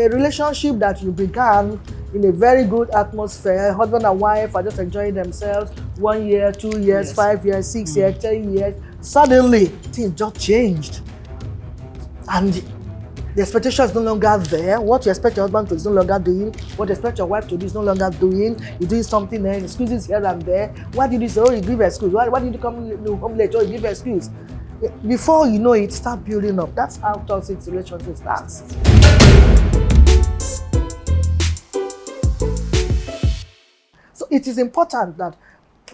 a relationship that you began in a very good atmosphere, husband and wife are just enjoying themselves 1 year, 2 years, yes. 5 years, 6 years, 10 years, suddenly things just changed. And the expectation is no longer there. What you expect your husband to do is no longer doing. What you expect your wife to do is no longer doing. You're doing something else, excuses here and there. Why did you say, oh, you give excuse? Why did you come home late? Oh, you give excuse. Before you know it, start building up. That's how toxic relationship starts. So it is important that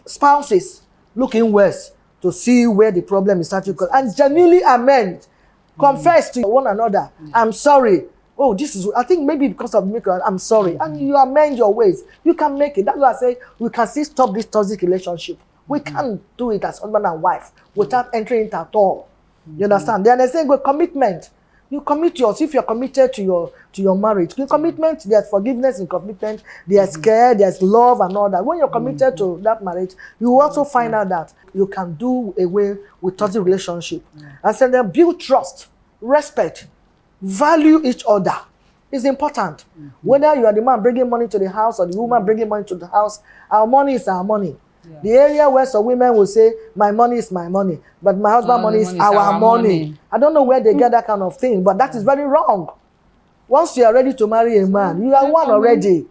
spouses look inwards to see where the problem is starting and genuinely amend. Confess to one another. I'm sorry. Oh, this is, I think maybe because of me, I'm sorry. And you amend your ways. You can make it. That's why I say we can still stop this toxic relationship. We can't do it as husband and wife without entering it at all. You understand? Then they say with commitment. You commit yours if you're committed to your marriage. Your commitment, there's forgiveness in commitment, there's care, there's love and all that. When you're committed to that marriage, you also find out that you can do away with toxic relationship. And so then build trust, respect, value each other. It's important. Whether you are the man bringing money to the house or the woman bringing money to the house, our money is our money. Yeah. The area where some women will say, my money is my money, but my husband's money is our money. I don't know where they get that kind of thing, but that is very wrong. Once you are ready to marry a man, you are one already.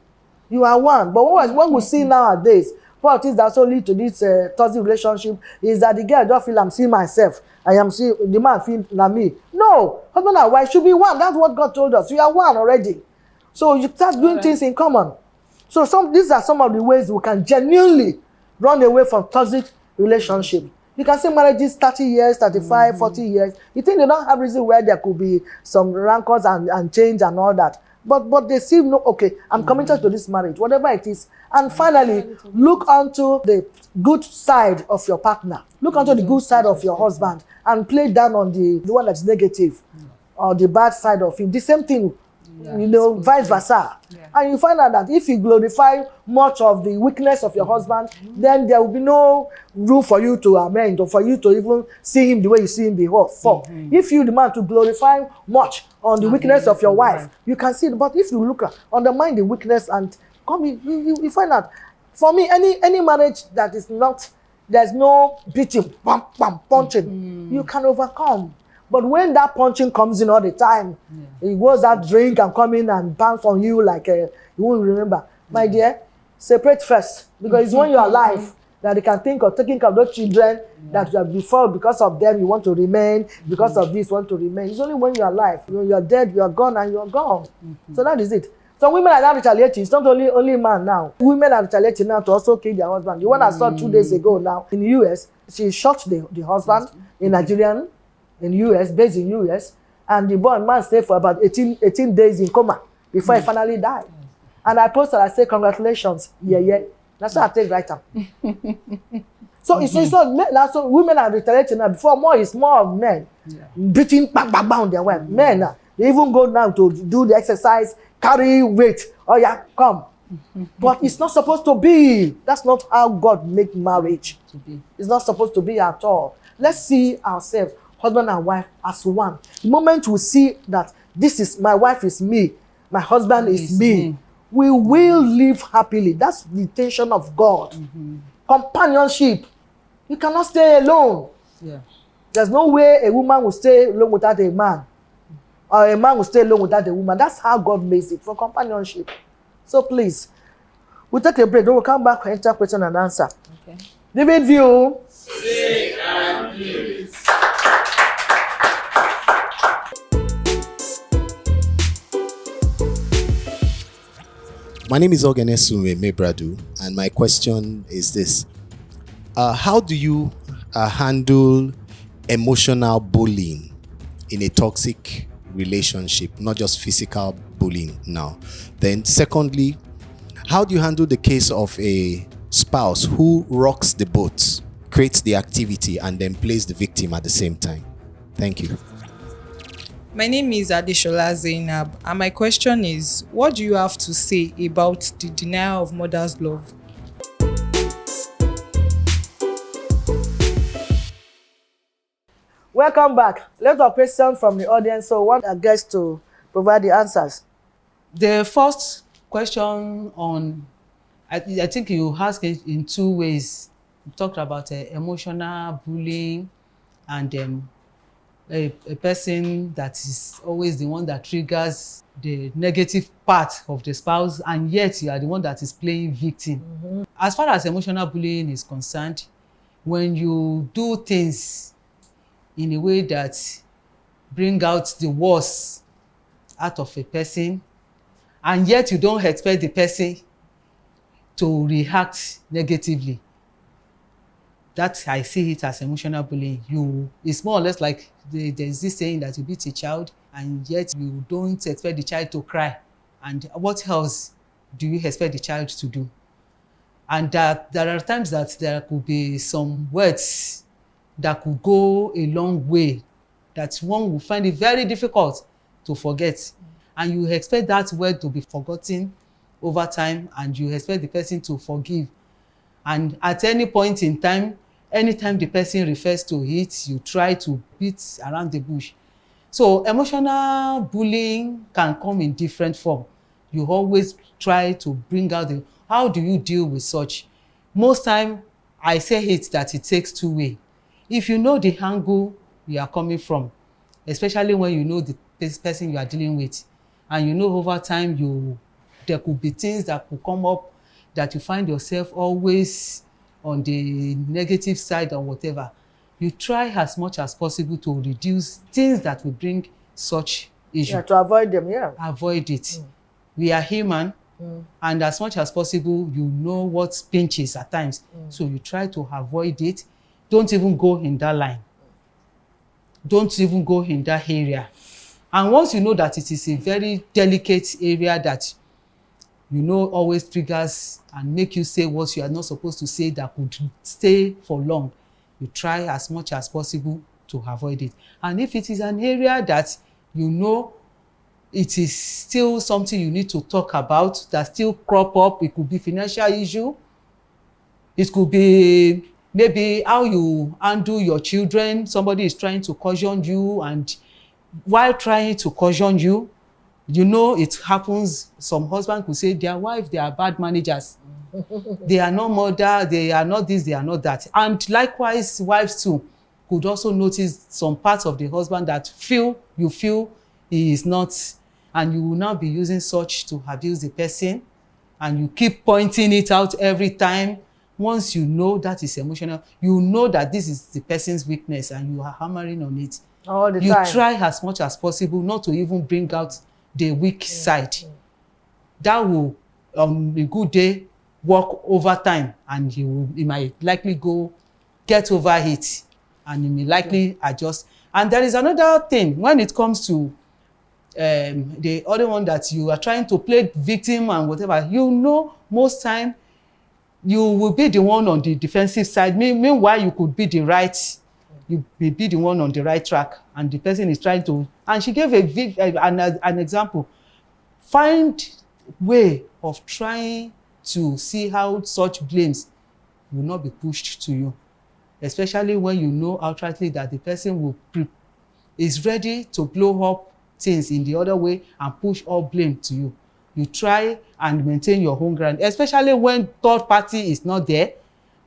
You are one. But what we see nowadays, what is that so lead to this toxic relationship is that the girl just feel I'm seeing myself. I am seeing the man feel like me. No, husband and wife should be one. That's what God told us. You are one already. So you start doing things in common. So these are some of the ways we can genuinely run away from toxic relationship. You can see marriages 30 years, 35, 40 years. You think they don't have reason where there could be some rancors and change and all that. But they still know, okay, I'm committed to this marriage, whatever it is. And finally, look onto the good side of your partner. Look onto the good side of your husband and play down on the one that's negative or the bad side of him. The same thing, vice versa. Yeah. And you find out that if you glorify much of the weakness of your husband, then there will be no room for you to amend or for you to even see him the way you see him before. If you demand to glorify much on the weakness of your wife, you can see it. But if you look at undermine the weakness and you find out, for me, any marriage that is not, there's no beating, bam, bam, punching, you can overcome. But when that punching comes in all the time, it goes that drink and come in and bounce on you like you won't remember. My dear, separate first. Because it's when you're alive that they can think of taking care of those children that you have before, because of them you want to remain, because of this you want to remain. It's only when you're alive. When you're dead, you're gone and you're gone. So that is it. So women are now retaliating. It's not only man now. Women are retaliating now to also kill their husband. The one I saw 2 days ago now in the US, she shot the husband in Nigerian, in US, based in US, and the man stayed for about 18 days in coma before he finally died. And I posted, I said, congratulations, yeah. That's why I take right up. So it's not men, so women are retaliating now. Before it's more of men beating bang on their wife. Men, they even go now to do the exercise, carry weight. Oh yeah, come. But it's not supposed to be. That's not how God make marriage. It's not supposed to be at all. Let's see ourselves, husband and wife, as one. The moment we see that this is my wife is me, my husband is me, we will live happily. That's the intention of God. Companionship. You cannot stay alone. There's no way a woman will stay alone without a man, or a man will stay alone without a woman. That's how God makes it, for companionship. So please, we'll take a break. Then we'll come back and enter question and answer. Okay. David View. Seek and please. My name is Ogenesunwe Mebradu, and my question is this. How do you handle emotional bullying in a toxic relationship, not just physical bullying now? Then secondly, how do you handle the case of a spouse who rocks the boat, creates the activity, and then plays the victim at the same time? Thank you. My name is Adeshola Zainab, and my question is, what do you have to say about the denial of mother's love? Welcome back. Let's have a question from the audience. So I want our guests to provide the answers. The first question on, I think you asked it in two ways. You talked about emotional bullying and a person that is always the one that triggers the negative part of the spouse, and yet you are the one that is playing victim. As far as emotional bullying is concerned, when you do things in a way that bring out the worst out of a person, and yet you don't expect the person to react negatively, that I see it as emotional bullying. It's more or less like there's this saying that you beat a child and yet you don't expect the child to cry. And what else do you expect the child to do? And that there are times that there could be some words that could go a long way that one will find it very difficult to forget. And you expect that word to be forgotten over time, and you expect the person to forgive. And at any point in time, anytime the person refers to it, you try to beat around the bush. So emotional bullying can come in different form. You always try to bring out how do you deal with such? Most time, I say it that it takes two way. If you know the angle you are coming from, especially when you know the person you are dealing with, and you know over time there could be things that could come up that you find yourself always on the negative side or whatever, you try as much as possible to reduce things that will bring such issue. Yeah, to avoid them, yeah. Avoid it. We are human, and as much as possible, you know what pinches at times. So you try to avoid it. Don't even go in that line. Don't even go in that area. And once you know that it is a very delicate area that you know always triggers and make you say what you are not supposed to say that could stay for long, you try as much as possible to avoid it. And if it is an area that you know it is still something you need to talk about that still crop up, it could be financial issue, it could be maybe how you handle your children. Somebody is trying to caution you, and while trying to caution you, you know it happens. Some husband could say their wife, they are bad managers. They are not mother, they are not this, they are not that. And likewise, wives too could also notice some parts of the husband that you feel he is not, and you will now be using such to abuse the person, and you keep pointing it out every time. Once you know that is emotional, you know that this is the person's weakness, and you are hammering on it. All the you time. try as much as possible not to even bring out the weak side. That will, on a good day, work over time, and you might likely get over it, and you may likely adjust. And there is another thing when it comes to the other one that you are trying to play victim and whatever. You know, most time you will be the one on the defensive side. Meanwhile, you could be you may be the one on the right track, and the person is trying to, and she gave an example. Find way of trying to see how such blames will not be pushed to you, especially when you know outrightly that the person is ready to blow up things in the other way and push all blame to you. You try and maintain your own ground, especially when third party is not there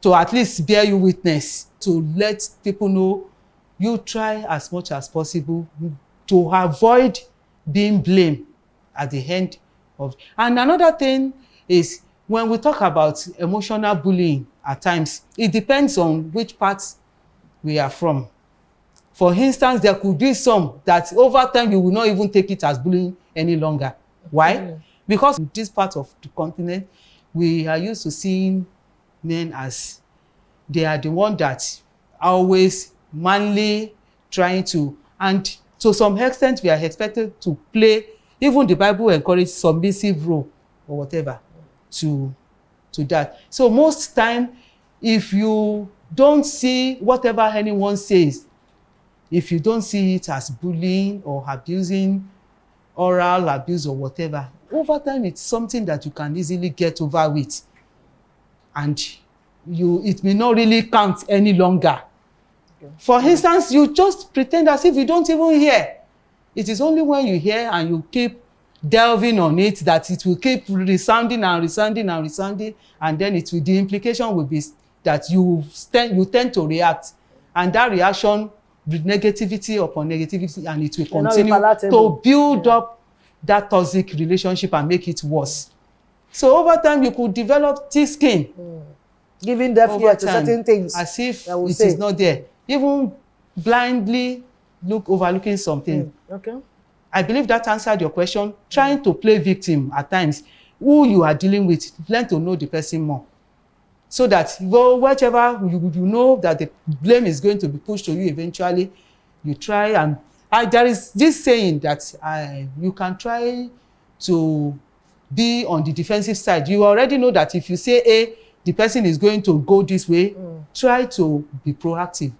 to at least bear you witness, to let people know. You try as much as possible to avoid being blamed at the end of. And another thing is, when we talk about emotional bullying, at times it depends on which part we are from. For instance, there could be some that over time you will not even take it as bullying any longer. Why? Because in this part of the continent, we are used to seeing men as they are the one that are always manly, trying to, and to some extent we are expected to play, even the Bible encourages submissive role or whatever to that. So most time, if you don't see whatever anyone says, if you don't see it as bullying or abusing, oral abuse or whatever, over time it's something that you can easily get over with, and it may not really count any longer. For instance, you just pretend as if you don't even hear. It is only when you hear and you keep delving on it, that it will keep resounding and resounding and resounding, and then it will, the implication will be that you tend to react, and that reaction with negativity upon negativity, and it will continue to build up that toxic relationship and make it worse. So over time you could develop thick skin, giving deaf ear to certain things as if it is not there, even blindly overlooking something. Okay. I believe that answered your question. Trying to play victim at times, who you are dealing with, learn to know the person more, so that whichever you know that the blame is going to be pushed to you eventually, you try and there is this saying that you can try to be on the defensive side. You already know that if you say A, the person is going to go this way. Try to be proactive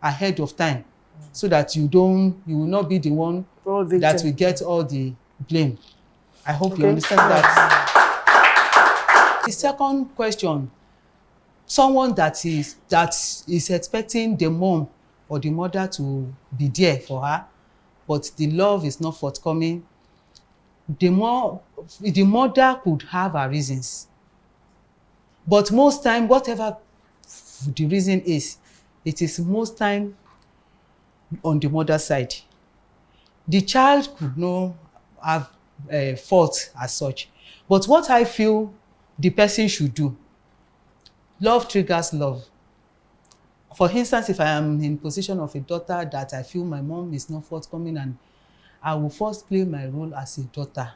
ahead of time, so that you will not be the one that will get all the blame. I hope you understand that. The second question, someone that is expecting the mom or the mother to be there for her, but the love is not forthcoming. The mother could have her reasons, but most time, whatever the reason is, it is most time on the mother's side. The child could not have fault as such, but what I feel the person should do, love triggers love. For instance, if I am in position of a daughter that I feel my mom is not forthcoming, and I will first play my role as a daughter,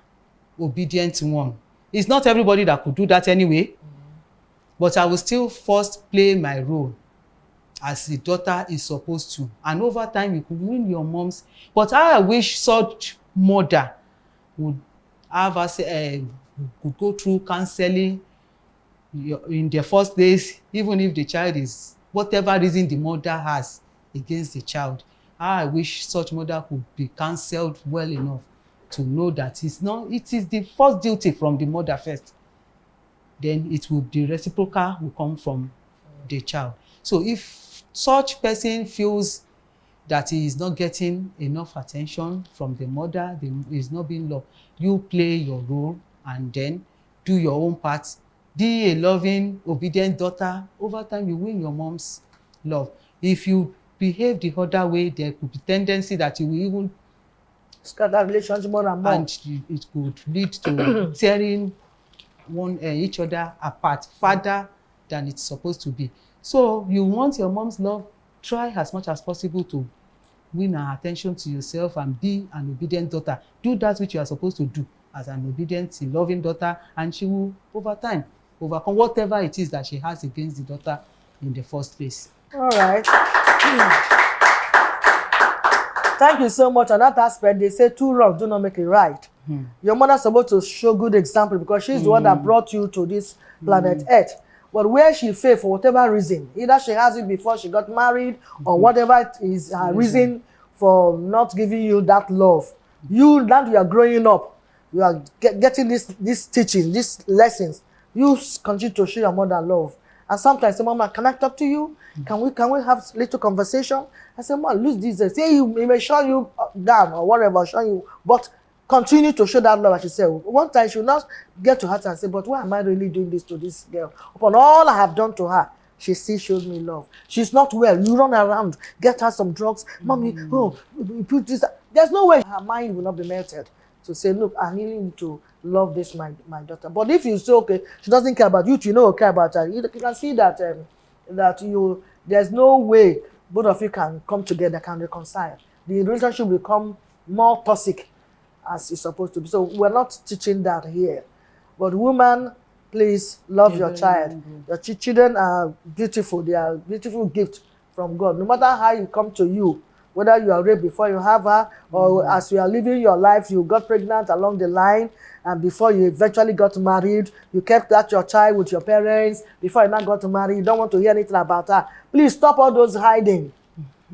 obedient one. It's not everybody that could do that anyway, but I will still first play my role as the daughter is supposed to. And over time, you could win your mom's. But I wish such mother would have us, could go through counseling in the first days, even if the child is, whatever reason the mother has against the child. I wish such mother could be counseled well enough to know that it is the first duty from the mother first. Then the reciprocal will come from the child. So if such person feels that he is not getting enough attention from the mother, he is not being loved, you play your role and then do your own part. Be a loving, obedient daughter. Over time, you win your mom's love. If you behave the other way, there could be tendency that you will even scatter relationship more and more, and it could lead to tearing each other apart further than it's supposed to be. So you want your mom's love, try as much as possible to win her attention to yourself and be an obedient daughter. Do that which you are supposed to do as an obedient, loving daughter, and she will, over time, overcome whatever it is that she has against the daughter in the first place. All right. Thank you so much. On that aspect, they say two wrongs do not make it right. Your mother's supposed to show good example because she's the one that brought you to this planet Earth. But where she failed for whatever reason, either she has it before she got married or whatever is her reason for not giving you that love. Now you are growing up, you are getting this teaching, these lessons. You continue to show your mother love. And sometimes say, Mama, can I talk to you? Can we have a little conversation? I say, Mama, lose this. Say he may shut you down or whatever, shut you, but continue to show that love. As she said, one time she will not get to her and say, but why am I really doing this to this girl? Upon all I have done to her, she still showed me love. She's not well. You run around, get her some drugs. Mommy, put this. There's no way her mind will not be melted to say, look, I really need to love this my daughter. But if you say, okay, she doesn't care about you, you know, care about her. You can see that there's no way both of you can come together, can reconcile. The relationship will become more toxic as it's supposed to be. So we're not teaching that here. But woman, please love your child. Your children are beautiful. They are a beautiful gift from God. No matter how you come to you, whether you are raped before you have her, or as you are living your life, you got pregnant along the line, and before you eventually got married, you kept that your child with your parents, before you now got married, you don't want to hear anything about her. Please stop all those hiding.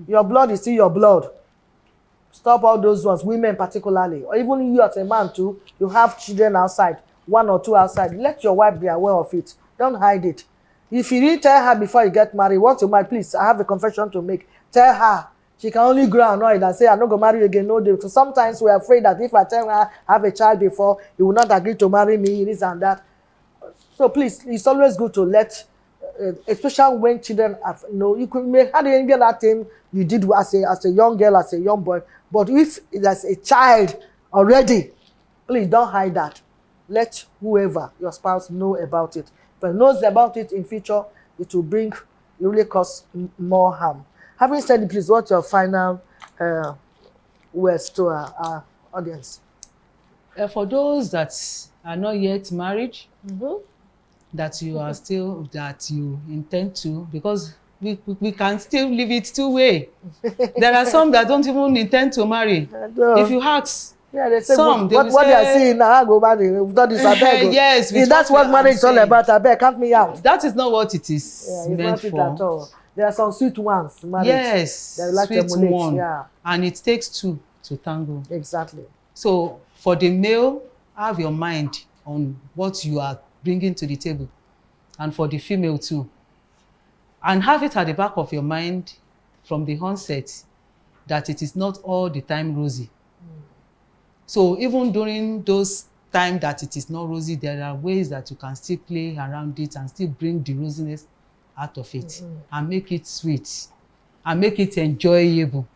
Your blood is still your blood. Stop all those ones, women particularly, or even you as a man too, you have children outside, 1 or 2 outside. Let your wife be aware of it. Don't hide it. If you didn't tell her before you get married, once you might, please, I have a confession to make. Tell her, She can only grow annoyed and say, I'm not going to marry you again. No, so sometimes we're afraid that if I tell her I have a child before, he will not agree to marry me, this and that. So please, it's always good to let, especially when children have, you could make had any that thing you did as a young girl, as a young boy. But if there's a child already, please don't hide that. Let whoever, your spouse, know about it. If he knows about it in future, it will really cause more harm. Having said it, please, what's your final words to our audience? For those that are not yet married, that you are still, that you intend to, because we can still leave it two-way. There are some that don't even intend to marry. If you ask, yeah, they say, some, what they are saying now, I go marry. We've done this, I beg. Yes, if that's what marriage is all about, I beg, count me out. That is not what it is It's meant not for. it at all. There are some sweet ones, marriage. Yes, they like sweet emulate. one. Yeah. And it takes two to tango. Exactly. So for the male, have your mind on what you are bringing to the table. And for the female too. And have it at the back of your mind from the onset that it is not all the time rosy. So even during those times that it is not rosy, there are ways that you can still play around it and still bring the rosiness out of it and make it sweet and make it enjoyable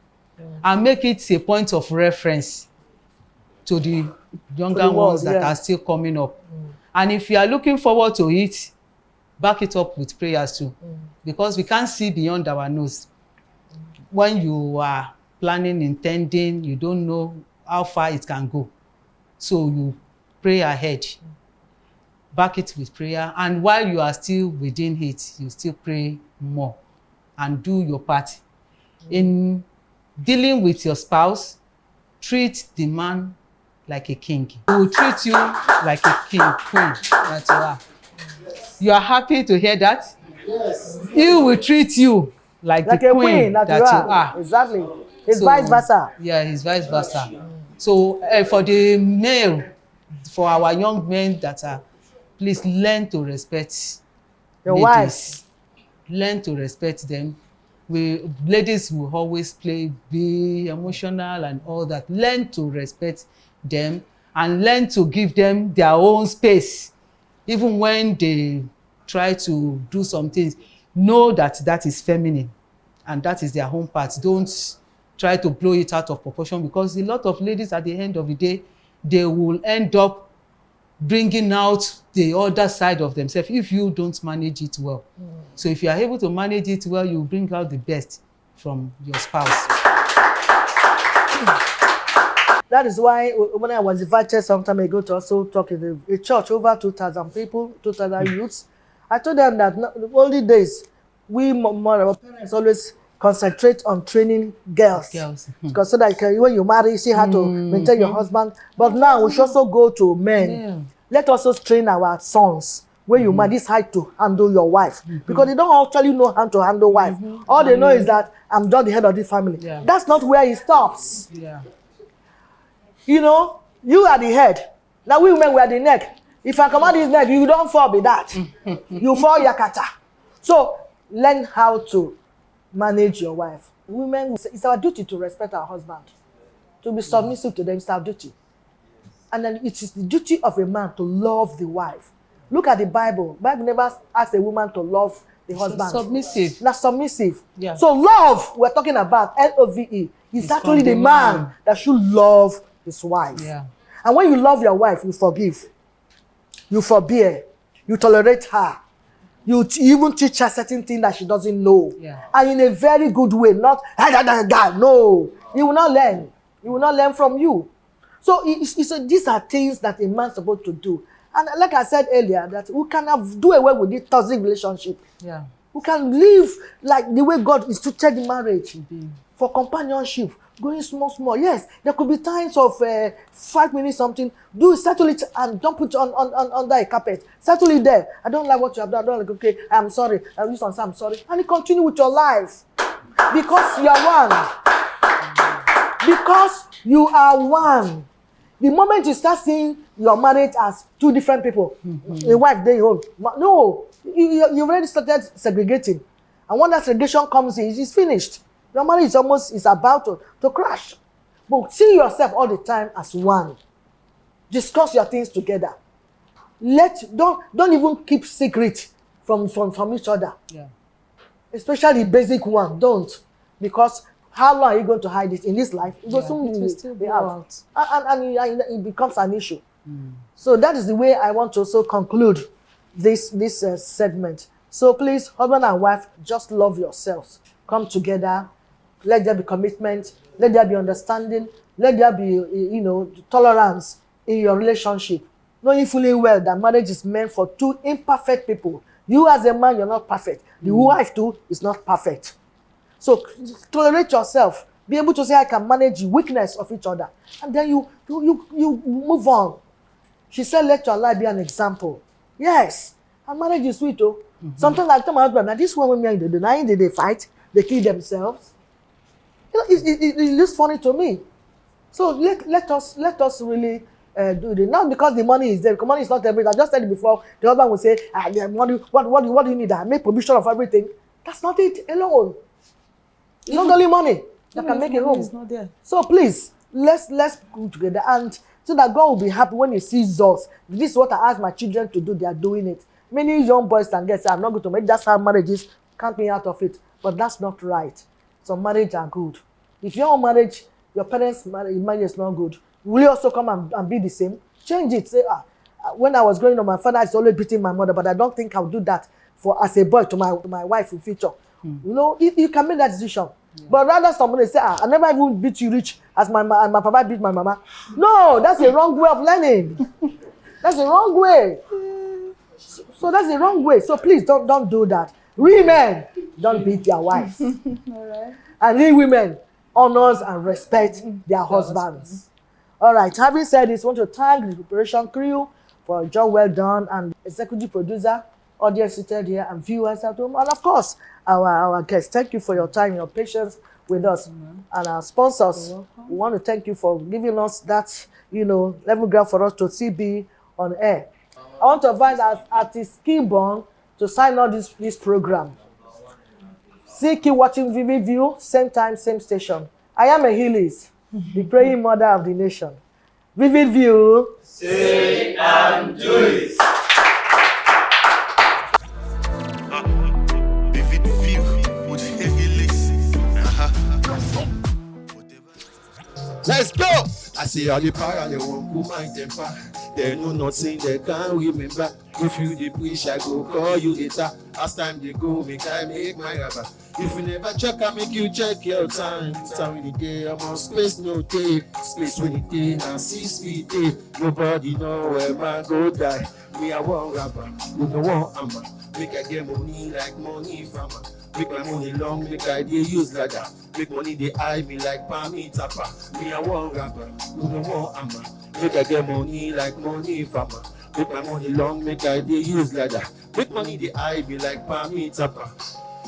and make it a point of reference to the younger ones that are still coming up. And if you are looking forward to it, back it up with prayers too, because we can't see beyond our nose. When you are planning, intending, you don't know how far it can go. So you pray ahead, back it with prayer, and while you are still within it, you still pray more and do your part. In dealing with your spouse, treat the man like a king. He will treat you like a king, queen that you are. You are happy to hear that? Yes. He will treat you like the queen that you are. Exactly. It's vice versa. Yeah, it's vice versa. So for the male, for our young men that are, please learn to respect your ladies. wife. Learn to respect them. Ladies will always be emotional and all that. Learn to respect them and learn to give them their own space. Even when they try to do some things, know that that is feminine and that is their home part. Don't try to blow it out of proportion, because a lot of ladies at the end of the day, they will end up bringing out the other side of themselves if you don't manage it well. So if you are able to manage it well, you bring out the best from your spouse. That is why when I was invited some time ago to also talk in a church, over 2,000 people, 2,000 youths, I told them that the only days we our parents always concentrate on training girls. Because so that when you marry, you see how to maintain your husband. But now we should also go to men. Yeah. Let us also train our sons. When you marry, this is how to handle your wife. Because they don't actually know how to handle wife. All they know is that I'm just the head of the family. Yeah. That's not where it stops. Yeah. You know, you are the head. Now we women, we are the neck. If I command this neck, you don't fall be that. You fall yakata. So learn how to manage your wife. Women, it's our duty to respect our husband. To be submissive to them is our duty. And then it is the duty of a man to love the wife. Look at the Bible. The Bible never asks a woman to love the husband. Submissive. Not submissive. Yeah. So love, we're talking about L-O-V-E, is actually the man that should love his wife. Yeah. And when you love your wife, you forgive, you forbear, you tolerate her, you even teach her certain things that she doesn't know. Yeah. And in a very good way, not, no. You will not learn. He will not learn from you. So these are things that a man's supposed to do. And like I said earlier, that we can do away with this toxic relationship. Yeah. We can live like the way God instituted the marriage for companionship, going small. Yes, there could be times of 5 minutes something. Settle it and don't put it on under a carpet. Settle it there. I don't like what you have done. I don't like. Okay, I'm sorry. I'm sorry. And you continue with your life because you are one. Because you are one. The moment you start seeing your marriage as two different people, a wife, then your own. No, you've already started segregating. And when that segregation comes in, it's finished. Your marriage is about to crash. But see yourself all the time as one. Discuss your things together. Don't even keep secret from each other. Yeah. Especially the basic one. Don't. Because how long are you going to hide it in this life? It will soon still be go out. And it becomes an issue. So that is the way I want to also conclude this segment. So please, husband and wife, just love yourselves. Come together. Let there be commitment. Let there be understanding. Let there be, tolerance in your relationship. Knowing fully well that marriage is meant for two imperfect people. You as a man, you're not perfect. The wife too is not perfect. So tolerate yourself. Be able to say, I can manage the weakness of each other. And then you move on. She said, let your life be an example. Yes. And marriage is sweet, oh. Sometimes I tell my husband, now this woman, they fight, they kill themselves. It looks funny to me. So let us really do it. Not because the money is there, because money is not everything. I just said it before. The husband will say, the money, what do you need? I make provision of everything. That's not it alone. It's not only money that can make a home. It's not there. So please, let's come together, and so that God will be happy when He sees us. This is what I ask my children to do. They are doing it. Many young boys and girls say, I'm not going to make. That's how marriage is. Can't be out of it. But that's not right. So marriage are good. If your own marriage, your parents' marriage is not good, will you also come and be the same? Change it. Say, when I was growing up, my father is always beating my mother, but I don't think I'll do that as a boy to my wife in future. You can make that decision. Yeah. But rather somebody say, I never even beat you rich as my papa beat my mama. No, that's the wrong way of learning. That's the wrong way. So that's the wrong way. So please don't do that. Women, don't beat their wives. All right. And we women honors and respect their husbands. All right. Having said this, I want to thank the preparation crew for a job well done, and executive producer, audience seated here, and viewers at home, and of course our guests. Thank you for your time, your patience with us, and our sponsors. We want to thank you for giving us that level ground for us to be on air. I want to advise artist Keyborn to sign on this program. See, keep watching Vivid View, same time, same station. I am a Healis, the praying mother of the nation. Vivid View. Say and do it. Vivid View with Healis. Let's go! I see all the power, they won't cool my temper. They know nothing, they can't remember. If you the preach, I go call you later. As time they go, I make my rubber. If you never check, I make you check your time. Time in the day, I'm on space, no day. Space when the day, now 6 feet day. Nobody know where man go die. Me, I want rapper, you know what hammer. Make I get money like money farmer. Make my money long, make I dey use ladder. Make money they eye me like palmy tapper. Me, I want rapper, you know what hammer. Make I get money like money farmer. Make my money long, make I dey use ladder. Make money they eye me like palmy tapper.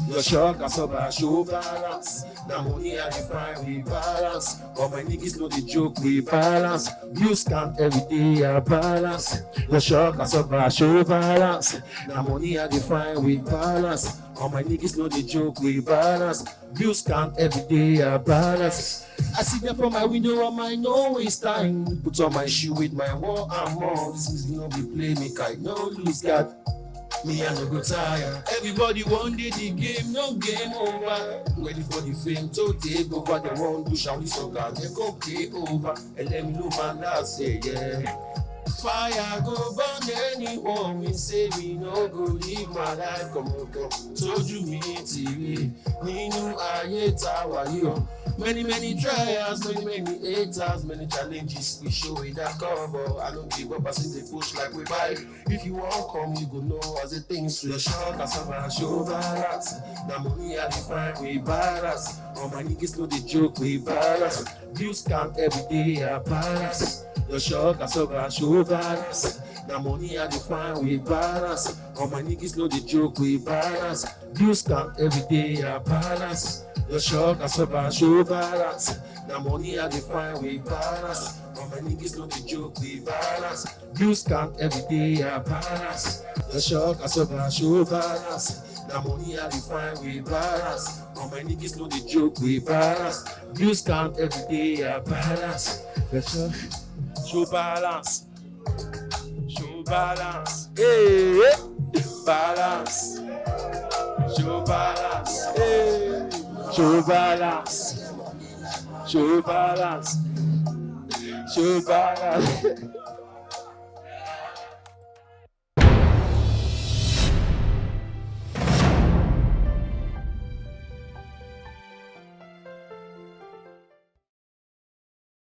Your shock as a show balance. Now money I define with balance. All my niggas know the joke with balance. You scam every day I balance. Your shock as a show balance. Now money I define with balance. All my niggas know the joke with balance. You scam every day I balance. I see them from my window on my no waste time. Put on my shoe with my war and more. This is no be play me, I no lose God. Me I no go tire. Everybody one day the game, no game over. Ready for the fame to take over. The one who shall be so God, they go play over. And let me know man that say yeah. Fire go burn anyone. We say we no go live my life. Come on, come. Told you me TV. Ninu ayeta wa yo. Many trials, many haters, many challenges. We show it that cover. I don't give up, I see they push like we buy. If you won't come, you go know as the things to the shock. I saw show balance. Now money I define we balance. All my niggas know the joke we balance. Views count every day I balance. The shock I saw show balance. Now money I define we balance. All my niggas know the joke we balance. Views count every day I balance. The shock I saw show balance. Now money I define we balance. All my niggas know the joke we balance. Views count every day I balance. The shock I saw show balance. Now money I define with balance. All my niggas know the joke with balance. Views count every day, I balance. That's right. Show balance. Show balance. Hey, balance. Show balance. Hey, show balance. Show balance. Show balance.